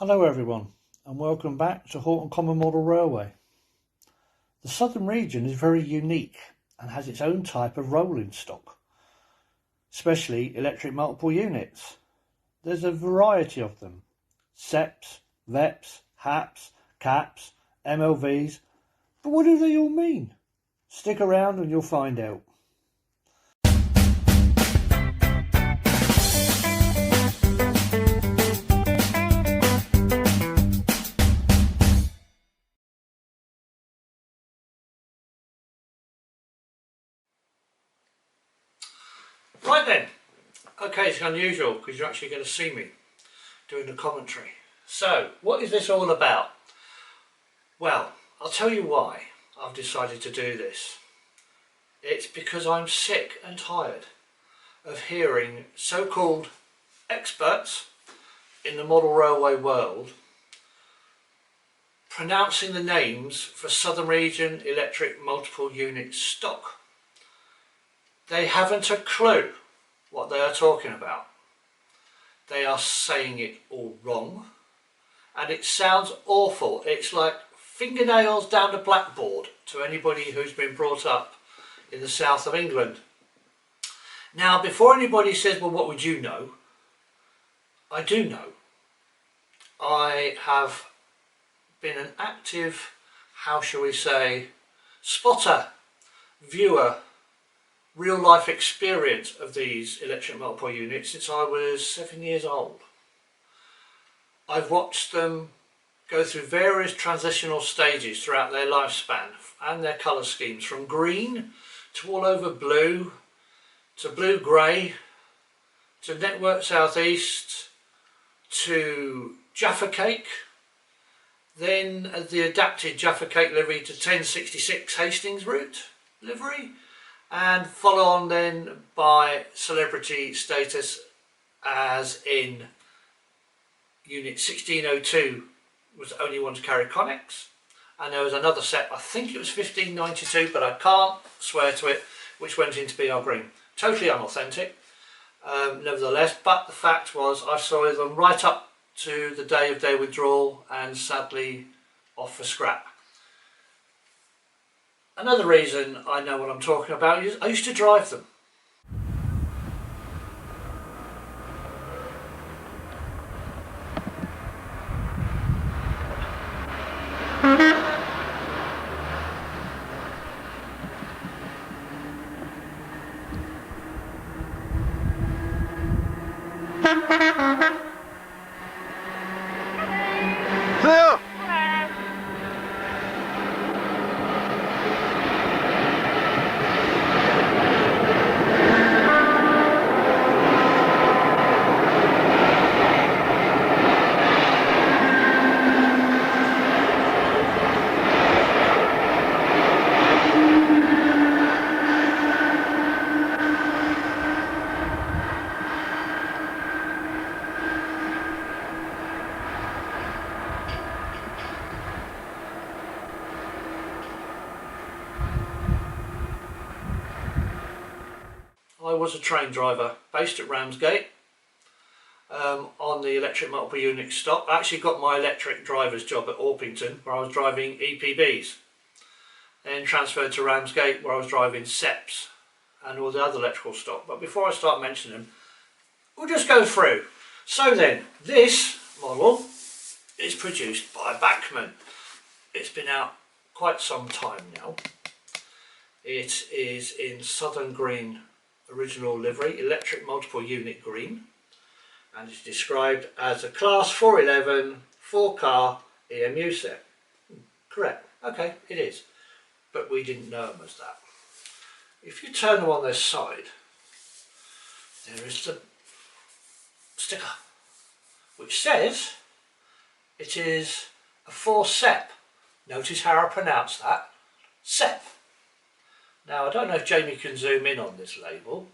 Hello everyone and welcome back to Horton Common Model Railway. The Southern Region is very unique and has its own type of rolling stock, especially electric multiple units. There's a variety of them: CEPs, VEPs, HAPs, CAPs, MLVs, but what do they all mean? Stick around and you'll find out. Right then, okay, it's unusual because you're actually going to see me doing the commentary. So, what is this all about? Well, I'll tell you why I've decided to do this. It's because I'm sick and tired of hearing so-called experts in the model railway world pronouncing the names for Southern Region electric multiple unit stock. They haven't a clue what they are talking about. They are saying it all wrong and it sounds awful. It's like fingernails down the blackboard to anybody who's been brought up in the south of England. Now, before anybody says, well, what would you know? I do know. I have been an active, how shall we say, spotter, viewer, real life experience of these electric multiple units since I was 7 years old. I've watched them go through various transitional stages throughout their lifespan and their colour schemes, from green to all over blue to blue-grey to Network Southeast to Jaffa Cake, then the adapted Jaffa Cake livery to 1066 Hastings route livery, and follow on then by celebrity status as in Unit 1602 was the only one to carry Connex, and there was another set, I think it was 1592, but I can't swear to it, which went into BR Green. Totally unauthentic, nevertheless, but the fact was I saw them right up to the day of their withdrawal and sadly off for scrap. Another reason I know what I'm talking about is I used to drive them. I was a train driver based at Ramsgate on the electric multiple unit stock. I actually got my electric driver's job at Orpington where I was driving EPBs, then transferred to Ramsgate where I was driving CEPs and all the other electrical stock. But before I start mentioning them, we'll just go through. So then, this model is produced by Bachmann. It's been out quite some time now. It is in Southern Green original livery, electric multiple unit green, and is described as a class 411 4-car EMU set. Correct, okay, it is, but we didn't know them as that. If you turn them on their side, there is the sticker which says it is a 4-SEP. Notice how I pronounce that, SEP. Now, I don't know if Jamie can zoom in on this label,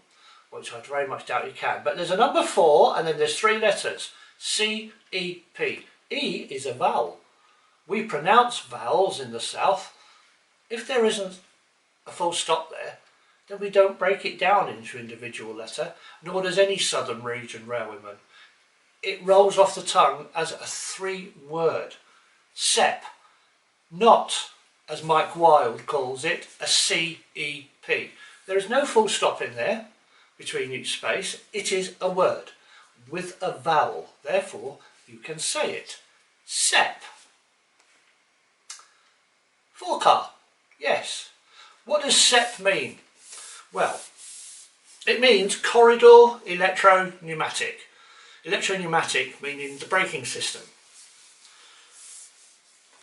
which I very much doubt he can, but there's a number 4 and then there's 3 letters, CEP. E is a vowel. We pronounce vowels in the south. If there isn't a full stop there, then we don't break it down into individual letter, nor does any Southern Region railwayman. it rolls off the tongue as a 3-word. CEP, not, as Mike Wilde calls it, a CEP. There is no full stop in there between each space. It is a word with a vowel. Therefore, you can say it. CEP. Four-car. Yes. What does CEP mean? Well, it means corridor electro-pneumatic. Electro-pneumatic meaning the braking system,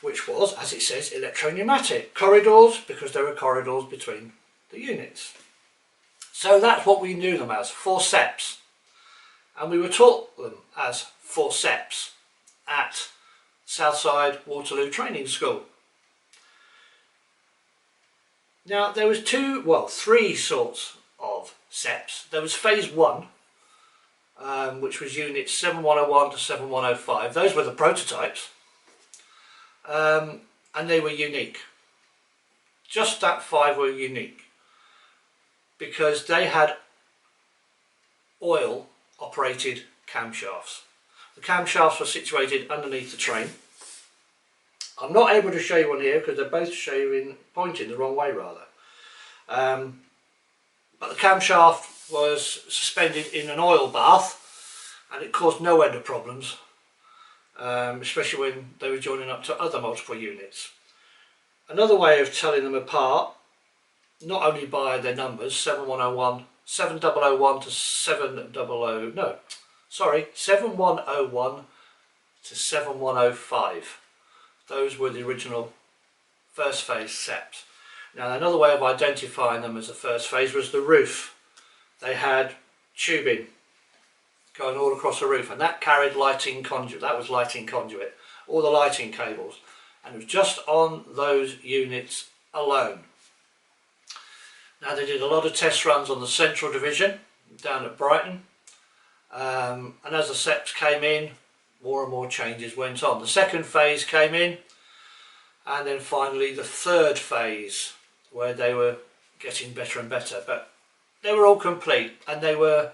which was, as it says, electro-pneumatic. Corridors, because there were corridors between the units. So that's what we knew them as, 4 CEPs. And we were taught them as 4 CEPs at Southside Waterloo Training School. Now there was 3 sorts of CEPs. There was phase 1, which was units 7101 to 7105. Those were the prototypes. And they were unique. Just that 5 were unique because they had oil operated camshafts. The camshafts were situated underneath the train. I'm not able to show you one here because they're both pointing the wrong way rather. But the camshaft was suspended in an oil bath and it caused no end of problems. Especially when they were joining up to other multiple units. Another way of telling them apart, not only by their numbers, 7101 to 7101 to 7105. Those were the original first phase CEPs. Now another way of identifying them as a first phase was the roof. They had tubing going all across the roof, and that carried lighting conduit. That was lighting conduit, all the lighting cables, and it was just on those units alone. Now they did a lot of test runs on the Central Division down at Brighton, and as the CEPs came in, more and more changes went on. The second phase came in, and then finally the third phase, where they were getting better and better, but they were all complete, and they were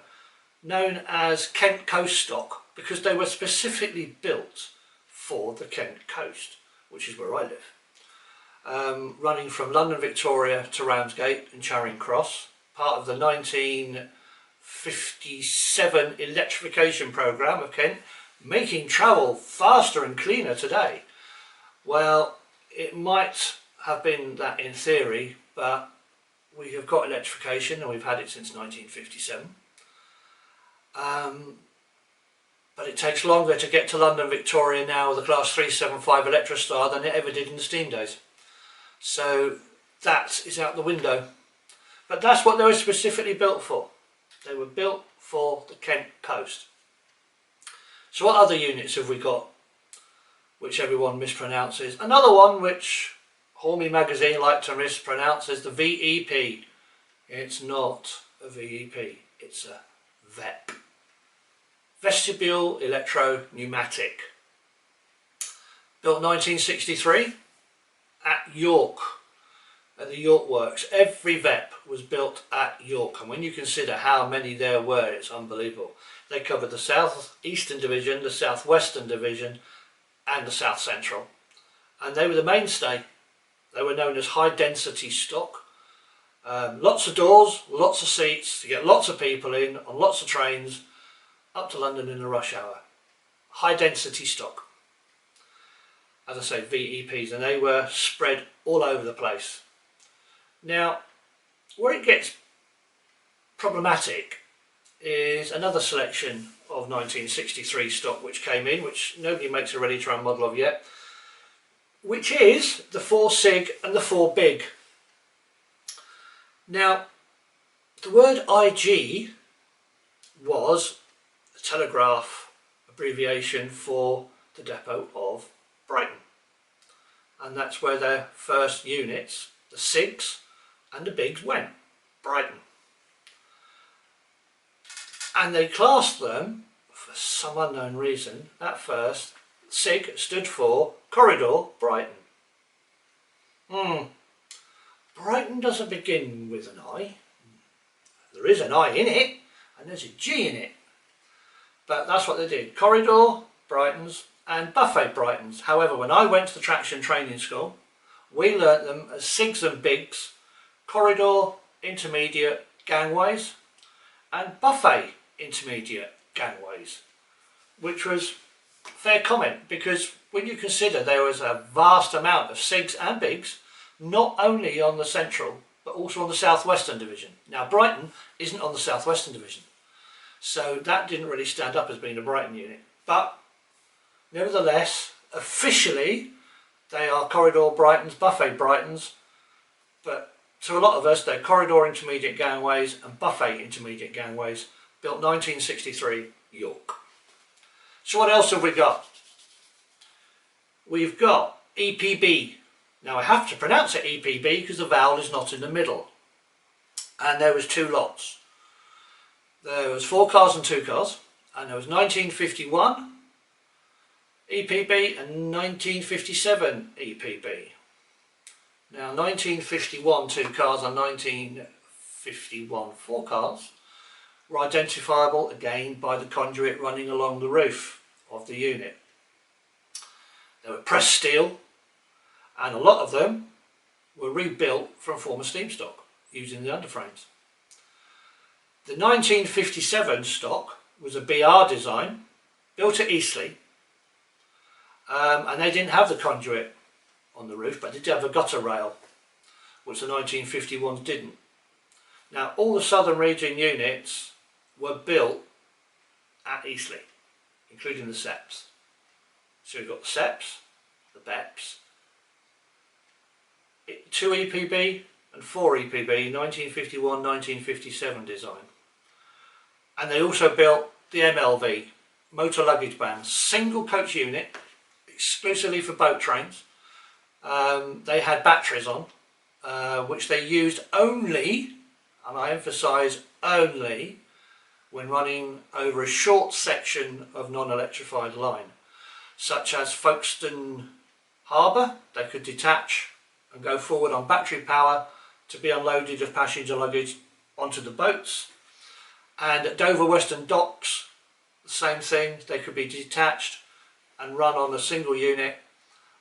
known as Kent Coast stock because they were specifically built for the Kent Coast, which is where I live. Running from London Victoria to Ramsgate and Charing Cross, part of the 1957 electrification programme of Kent, making travel faster and cleaner today. Well, it might have been that in theory, but we have got electrification and we've had it since 1957. But it takes longer to get to London Victoria now with a Class 375 Electrostar than it ever did in the steam days. So that is out the window. But that's what they were specifically built for. They were built for the Kent Coast. So what other units have we got which everyone mispronounces? Another one which Hormy magazine like to mispronounce is the VEP. It's not a VEP, it's a VEP. Vestibule Electro-Pneumatic. Built 1963 at York, at the York Works. Every VEP was built at York, and when you consider how many there were, it's unbelievable. They covered the South Eastern Division, the South Western Division and the South Central, and they were the mainstay. They were known as high density stock. Lots of doors, lots of seats to get lots of people in on lots of trains up to London in the rush hour. High density stock. As I say, VEPs, and they were spread all over the place. Now, where it gets problematic is another selection of 1963 stock which came in, which nobody makes a ready to run model of yet, which is the 4 SIG and the 4 BIG. Now, the word IG was a telegraph abbreviation for the depot of Brighton, and that's where their first units, the SIGs and the BIGs, went. Brighton. And they classed them, for some unknown reason, at first, SIG stood for Corridor Brighton. Brighton doesn't begin with an I. There is an I in it, and there's a G in it. But that's what they did. Corridor Brightons and buffet Brightons. However, when I went to the traction training school, we learnt them as CIGs and BIGs, corridor intermediate gangways and buffet intermediate gangways, which was fair comment, because when you consider there was a vast amount of CIGs and BIGs, not only on the central but also on the southwestern division. Now Brighton isn't on the southwestern division, so that didn't really stand up as being a Brighton unit, but nevertheless officially they are corridor Brightons, buffet Brightons, but to a lot of us they're corridor intermediate gangways and buffet intermediate gangways, built 1963 York. So what else have we got? We've got EPB. Now I have to pronounce it EPB because the vowel is not in the middle. And there was two lots. There was 4 cars and 2 cars, and there was 1951 EPB and 1957 EPB. Now 1951 2 cars and 1951 4 cars were identifiable again by the conduit running along the roof of the unit. They were pressed steel, and a lot of them were rebuilt from former steam stock using the underframes. The 1957 stock was a BR design, built at Eastleigh, and they didn't have the conduit on the roof, but they did have a gutter rail, which the 1951s didn't. Now all the Southern Region units were built at Eastleigh, including the CEPs. So we've got the CEPs, the VEPs, 2 EPB and 4 EPB, 1951-1957 design. And they also built the MLV, motor luggage van, single coach unit, exclusively for boat trains. They had batteries on, which they used only, and I emphasise only, when running over a short section of non-electrified line, such as Folkestone Harbour. They could detach and go forward on battery power to be unloaded of passenger luggage onto the boats. And at Dover Western Docks, the same thing, they could be detached and run on a single unit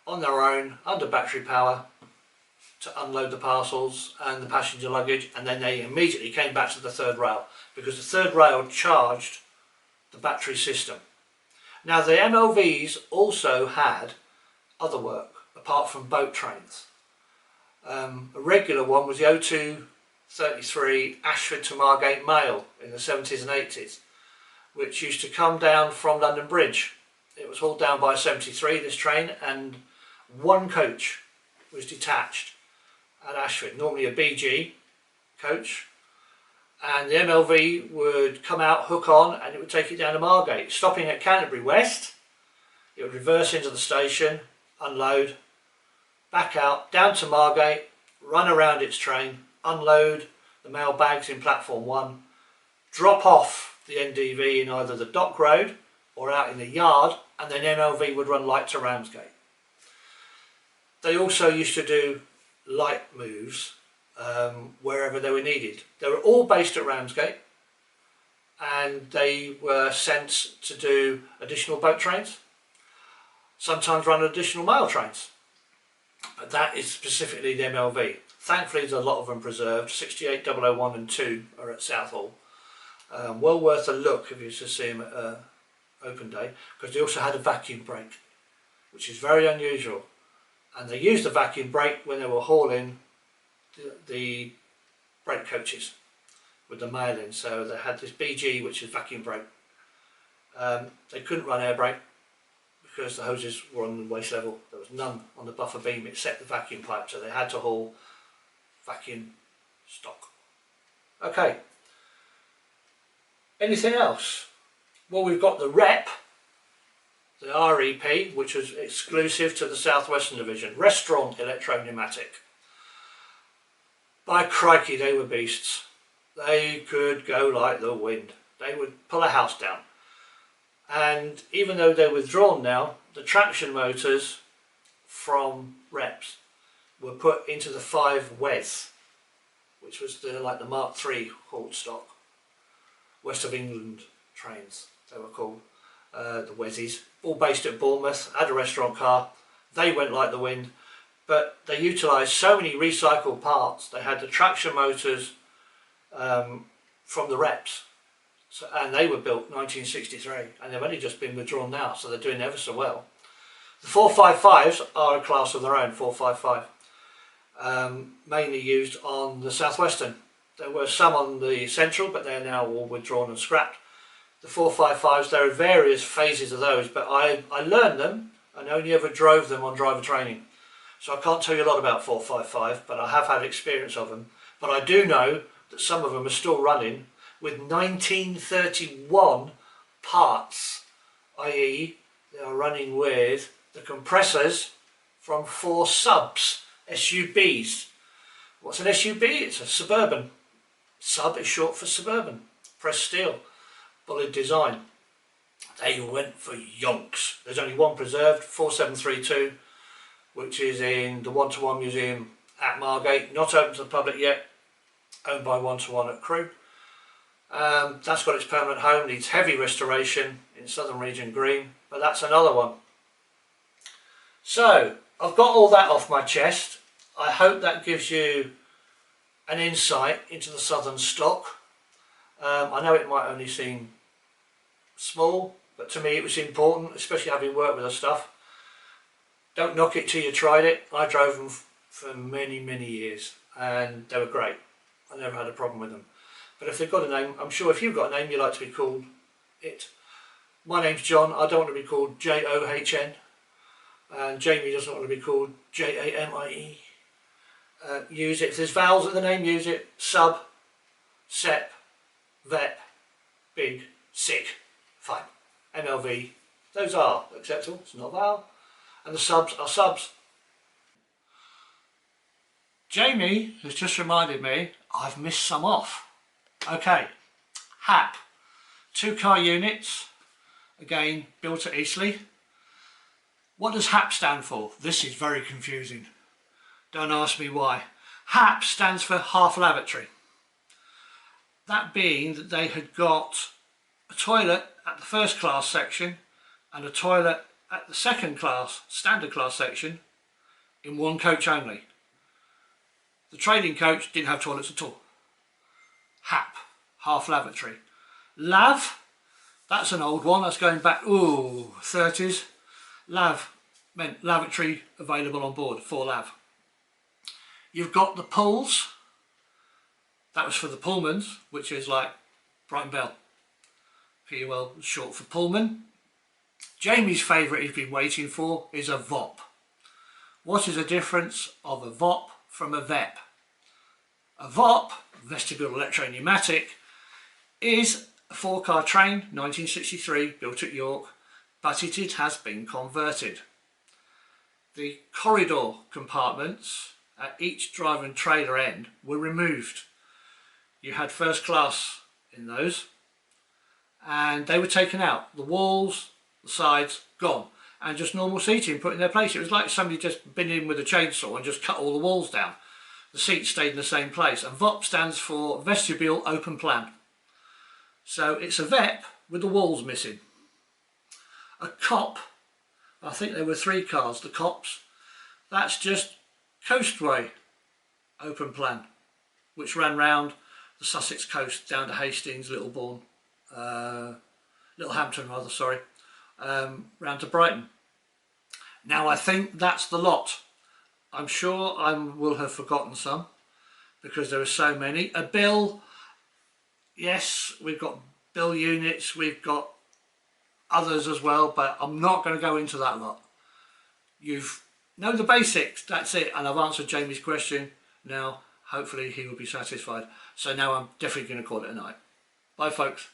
on their own under battery power to unload the parcels and the passenger luggage, and then they immediately came back to the third rail because the third rail charged the battery system. Now the MLVs also had other work apart from boat trains. A regular one was the 0233 Ashford to Margate Mail in the 70s and 80s, which used to come down from London Bridge. It was hauled down by 73, this train, and one coach was detached at Ashford, normally a BG coach, and the MLV would come out, hook on, and it would take it down to Margate, stopping at Canterbury West. It would reverse into the station, unload, back out, down to Margate, run around its train, unload the mail bags in platform 1, drop off the NDV in either the dock road or out in the yard, and then MLV would run light to Ramsgate. They also used to do light moves wherever they were needed. They were all based at Ramsgate, and they were sent to do additional boat trains, sometimes run additional mail trains, but that is specifically the MLV. Thankfully there's a lot of them preserved. 68001 and 2 are at Southall. Well worth a look if you to see them at open day, because they also had a vacuum brake, which is very unusual, and they used the vacuum brake when they were hauling the brake coaches with the mail in. So they had this BG, which is vacuum brake. They couldn't run air brake because the hoses were on the waist level. There was none on the buffer beam except the vacuum pipe, so they had to haul vacuum stock. Okay, anything else? Well, we've got the REP, the REP, which was exclusive to the Southwestern Division, Restaurant Electro-Pneumatic. By crikey, they were beasts. They could go like the wind. They would pull a house down. And even though they're withdrawn now, the traction motors from REPs were put into the 5 WES, which was like the Mark III hauled stock, West of England trains. they were called, the Wezzies, all based at Bournemouth, had a restaurant car. They went like the wind, but they utilised so many recycled parts. They had the traction motors from the reps, so, and they were built 1963, and they've only just been withdrawn now, so they're doing ever so well. The 455s are a class of their own, 455, mainly used on the Southwestern. There were some on the Central, but they're now all withdrawn and scrapped. The 455s, there are various phases of those, but I learned them and only ever drove them on driver training. So I can't tell you a lot about 455, but I have had experience of them. But I do know that some of them are still running with 1931 parts, i.e. they are running with the compressors from 4 subs, SUBs. What's an SUB? It's a Suburban. Sub is short for Suburban. Pressed steel, bullet design. They went for yonks. There's only one preserved, 4732, which is in the 1-to-1 museum at Margate, not open to the public yet, owned by 1-to-1 at Crewe. That's got its permanent home, needs heavy restoration in Southern Region Green, but that's another one. So, I've got all that off my chest. I hope that gives you an insight into the Southern stock. I know it might only seem small, but to me it was important, especially having worked with the stuff. Don't knock it till you tried it. I drove them for many years and they were great. I never had a problem with them. But if they've got a name, I'm sure if you've got a name you like to be called it. My name's John. I don't want to be called John, and Jamie doesn't want to be called Jamie. Use it. If there's vowels in the name, use it. Sub, CEP, VEP, big, sick, fine. MLV, those are acceptable. It's not a vowel. And the subs are subs. Jamie has just reminded me I've missed some off. Okay, HAP, 2-car units, again built at Eastleigh. What does HAP stand for? This is very confusing. Don't ask me why. HAP stands for half lavatory. That being that they had got a toilet at the first class section and a toilet at the second class, standard class section, in one coach only. The trading coach didn't have toilets at all. HAP, half lavatory. LAV, that's an old one, that's going back, 30s. LAV meant lavatory available on board, 4LAV. You've got the pulls, that was for the Pullmans, which is like Brighton Bell. PUL is short for Pullman. Jamie's favourite he's been waiting for is a VOP. What is the difference of a VOP from a VEP? A VOP, vestibule electro-pneumatic, is a 4-car train, 1963, built at York, but it has been converted. The corridor compartments at each driver and trailer end were removed. You had first class in those and they were taken out. The walls, the sides, gone, and just normal seating put in their place. It was like somebody just been in with a chainsaw and just cut all the walls down. The seats stayed in the same place. And VOP stands for vestibule open plan. So it's a VEP with the walls missing. A COP, I think there were 3 cars, the COPs, that's just coastway open plan, which ran round the Sussex coast down to Hastings, Littlehampton rather, sorry, round to Brighton. Now I think that's the lot. I'm sure I will have forgotten some because there are so many. A bill, yes, we've got bill units, we've got others as well, but I'm not going to go into that lot. You've know the basics, that's it, and I've answered Jamie's question. Now hopefully he will be satisfied. So now I'm definitely going to call it a night. Bye folks.